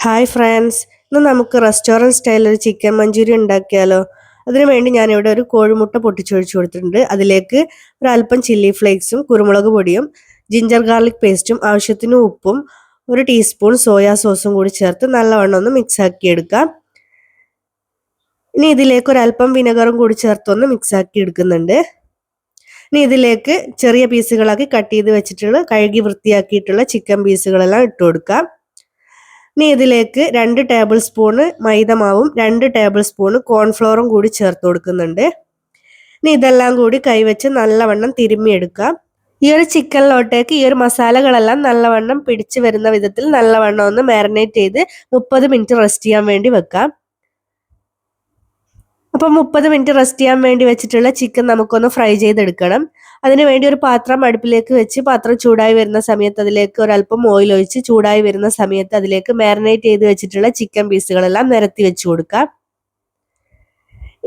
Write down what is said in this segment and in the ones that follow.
Hi friends, ഇന്ന് നമുക്ക് restaurant style ഒരു ചിക്കൻ മഞ്ചൂരിയൻ ഉണ്ടാക്കിയാലോ. അതിനു വേണ്ടി ഞാനിവിടെ ഒരു കോഴിമുട്ട പൊട്ടിച്ചൊഴിച്ചു കൊടുത്തിട്ടുണ്ട്. അതിലേക്ക് ഒരല്പം ചില്ലി ഫ്ലേക്സും കുരുമുളക് പൊടിയും ജിഞ്ചർ ഗാർലിക് പേസ്റ്റും ആവശ്യത്തിന് ഉപ്പും 1 ടീസ്പൂൺ സോയാ സോസും കൂടി ചേർത്ത് നല്ലവണ്ണം ഒന്ന് മിക്സ് ആക്കി എടുക്കാം. ഇനി ഇതിലേക്ക് ഒരല്പം വിനെഗറും കൂടി ചേർത്തൊന്ന് മിക്സ് ആക്കി എടുക്കുന്നുണ്ട്. ഇനി ഇതിലേക്ക് ചെറിയ പീസുകളാക്കി കട്ട് ചെയ്ത് വെച്ചിട്ടുള്ള കഴുകി വൃത്തിയാക്കിയിട്ടുള്ള ചിക്കൻ പീസുകളെല്ലാം ഇട്ട് കൊടുക്കാം. ഇനി ഇതിലേക്ക് 2 ടേബിൾ സ്പൂണ് മൈദമാവും 2 ടേബിൾ സ്പൂണ് കോൺഫ്ലോറും കൂടി ചേർത്ത് കൊടുക്കുന്നുണ്ട്. ഇനി ഇതെല്ലാം കൂടി കൈവച്ച് നല്ലവണ്ണം തിരുമ്മിയെടുക്കാം. ഈ ഒരു ചിക്കനിലോട്ടേക്ക് ഈ ഒരു മസാലകളെല്ലാം നല്ലവണ്ണം പിടിച്ചു വരുന്ന വിധത്തിൽ നല്ലവണ്ണം ഒന്ന് മാരിനേറ്റ് ചെയ്ത് 30 മിനിറ്റ് റെസ്റ്റ് ചെയ്യാൻ വേണ്ടി വെക്കാം. അപ്പം 30 മിനിറ്റ് റെസ്റ്റ് ചെയ്യാൻ വേണ്ടി വെച്ചിട്ടുള്ള ചിക്കൻ നമുക്കൊന്ന് ഫ്രൈ ചെയ്തെടുക്കണം. അതിനുവേണ്ടി ഒരു പാത്രം അടുപ്പിലേക്ക് വെച്ച് പാത്രം ചൂടായി വരുന്ന സമയത്ത് അതിലേക്ക് ഒരല്പം ഓയിൽ ഒഴിച്ച് ചൂടായി വരുന്ന സമയത്ത് അതിലേക്ക് മാരിനേറ്റ് ചെയ്ത് വെച്ചിട്ടുള്ള ചിക്കൻ പീസുകളെല്ലാം നിരത്തി വെച്ച് കൊടുക്കാം.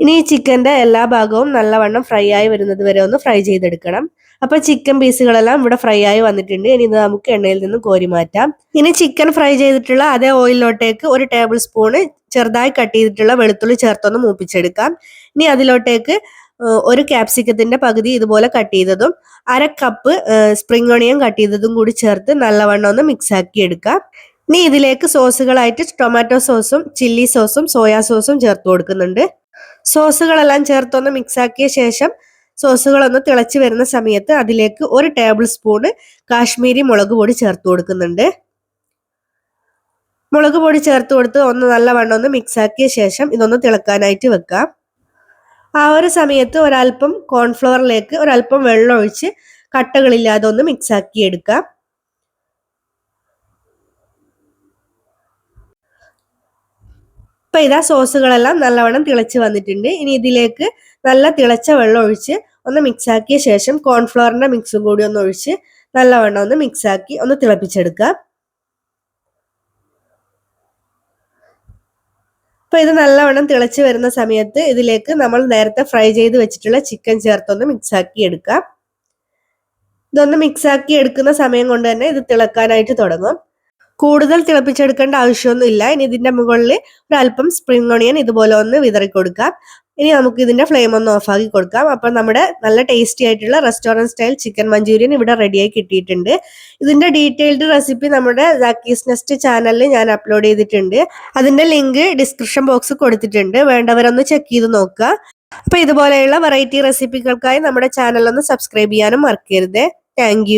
ഇനി ഈ ചിക്കൻ്റെ എല്ലാ ഭാഗവും നല്ലവണ്ണം ഫ്രൈ ആയി വരുന്നത് വരെ ഒന്ന് ഫ്രൈ ചെയ്തെടുക്കണം. അപ്പോൾ ചിക്കൻ പീസുകളെല്ലാം ഇവിടെ ഫ്രൈ ആയി വന്നിട്ടുണ്ട്. ഇനി ഇത് നമുക്ക് എണ്ണയിൽ നിന്ന് കോരി മാറ്റാം. ഇനി ചിക്കൻ ഫ്രൈ ചെയ്തിട്ടുള്ള അതേ ഓയിലിലോട്ടേക്ക് 1 ടേബിൾ സ്പൂണ് ചെറുതായി കട്ട് ചെയ്തിട്ടുള്ള വെളുത്തുള്ളി ചേർത്തൊന്ന് മൂപ്പിച്ചെടുക്കാം. ഇനി അതിലോട്ടേക്ക് 1 ക്യാപ്സിക്കത്തിന്റെ പകുതി ഇതുപോലെ കട്ട് ചെയ്തതും 1/2 കപ്പ് സ്പ്രിംഗ് ഓണിയൻ കട്ട് ചെയ്തതും കൂടി ചേർത്ത് നല്ലവണ്ണം ഒന്ന് മിക്സ് ആക്കി എടുക്കാം. ഇനി ഇതിലേക്ക് സോസുകളായിട്ട് ടൊമാറ്റോ സോസും ചില്ലി സോസും സോയാ സോസും ചേർത്ത് കൊടുക്കുന്നുണ്ട്. സോസുകളെല്ലാം ചേർത്തൊന്ന് മിക്സ് ആക്കിയ ശേഷം സോസുകളൊന്ന് തിളച്ച് വരുന്ന സമയത്ത് അതിലേക്ക് 1 ടേബിൾ സ്പൂണ് കാശ്മീരി മുളക് പൊടി ചേർത്ത് കൊടുക്കുന്നുണ്ട്. മുളക് പൊടി ചേർത്ത് കൊടുത്ത് ഒന്ന് നല്ലവണ്ണം ഒന്ന് മിക്സ് ആക്കിയ ശേഷം ഇതൊന്ന് തിളക്കാനായിട്ട് വെക്കാം. ആ ഒരു സമയത്ത് ഒരല്പം കോൺഫ്ലവറിലേക്ക് ഒരല്പം വെള്ളം ഒഴിച്ച് കട്ടകളില്ലാതെ ഒന്ന് മിക്സ് ആക്കി എടുക്കാം. ഇപ്പം ഇതാ സോസുകളെല്ലാം നല്ലവണ്ണം തിളച്ച് വന്നിട്ടുണ്ട്. ഇനി ഇതിലേക്ക് നല്ല തിളച്ച വെള്ളം ഒഴിച്ച് ഒന്ന് മിക്സ് ആക്കിയ ശേഷം കോൺഫ്ലവറിന്റെ മിക്സും കൂടി ഒന്ന് ഒഴിച്ച് നല്ലവണ്ണം ഒന്ന് മിക്സ് ആക്കി ഒന്ന് തിളപ്പിച്ചെടുക്കാം. അപ്പോൾ ഇത് നല്ലവണ്ണം തിളച്ച് വരുന്ന സമയത്ത് ഇതിലേക്ക് നമ്മൾ നേരത്തെ ഫ്രൈ ചെയ്ത് വെച്ചിട്ടുള്ള ചിക്കൻ ചേർത്തൊന്ന് മിക്സ് ആക്കി എടുക്കാം. ഇതൊന്ന് മിക്സ് ആക്കി എടുക്കുന്ന സമയം കൊണ്ട് തന്നെ ഇത് തിളക്കാനായിട്ട് തുടങ്ങും. കൂടുതൽ തിളപ്പിച്ചെടുക്കേണ്ട ആവശ്യമൊന്നും ഇല്ല. ഇനി ഇതിന്റെ മുകളിൽ ഒരല്പം സ്പ്രിംഗ് ഓണിയൻ ഇതുപോലെ ഒന്ന് വിതറി കൊടുക്കാം. ഇനി നമുക്ക് ഇതിന്റെ ഫ്ലെയിം ഒന്ന് ഓഫാക്കി കൊടുക്കാം. അപ്പോൾ നമ്മുടെ നല്ല ടേസ്റ്റി ആയിട്ടുള്ള റെസ്റ്റോറൻറ്റ് സ്റ്റൈൽ ചിക്കൻ മഞ്ചൂരിയൻ ഇവിടെ റെഡിയായി കിട്ടിയിട്ടുണ്ട്. ഇതിന്റെ ഡീറ്റെയിൽഡ് റെസിപ്പി നമ്മുടെ സാക്കീസ് നെസ്റ്റ് ചാനലിൽ ഞാൻ അപ്ലോഡ് ചെയ്തിട്ടുണ്ട്. അതിന്റെ ലിങ്ക് ഡിസ്ക്രിപ്ഷൻ ബോക്സ് കൊടുത്തിട്ടുണ്ട്. വേണ്ടവരൊന്ന് ചെക്ക് ചെയ്ത് നോക്കുക. അപ്പോൾ ഇതുപോലെയുള്ള വെറൈറ്റി റെസിപ്പികൾക്കായി നമ്മുടെ ചാനൽ ഒന്ന് സബ്സ്ക്രൈബ് ചെയ്യാനും മറക്കരുത്. താങ്ക്